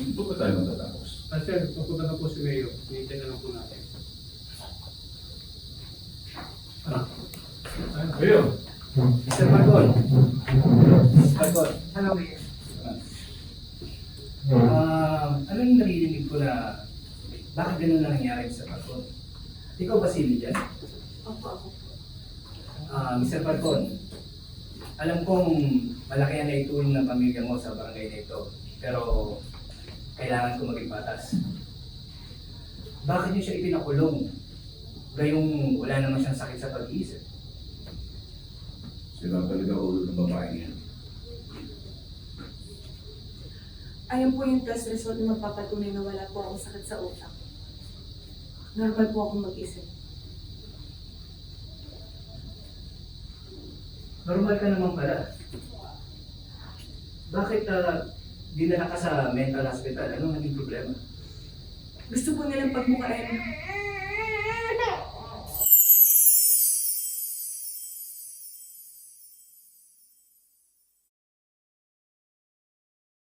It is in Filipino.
Ito pa tayo matatapos. Sir, pupunta na po si Mayo. Hinihintay na lang po natin. Ayun. Mr. Marcon. Mr. Marcon. Hello, Mayor. Ano yung naririnig ko na bakit ganun na nangyari sa Marcon? Ikaw ba sili dyan? Opo, ako po. Mr. Marcon, alam kong malaki ang naitulong ng pamilya mo sa barangay na ito, pero kailangan ko maging batas. Bakit niyo siya ipinakulong? Gayong wala naman siyang sakit sa pag-iisip. Sila talaga ulo ng babae niya. Ayan po yung test result na magpapatunay na wala po akong sakit sa utak. Normal po akong mag-isip. Normal ka naman pala. Bakit dinala ka sa mental hospital? Ano naging problema? Gusto po nilang pagmukain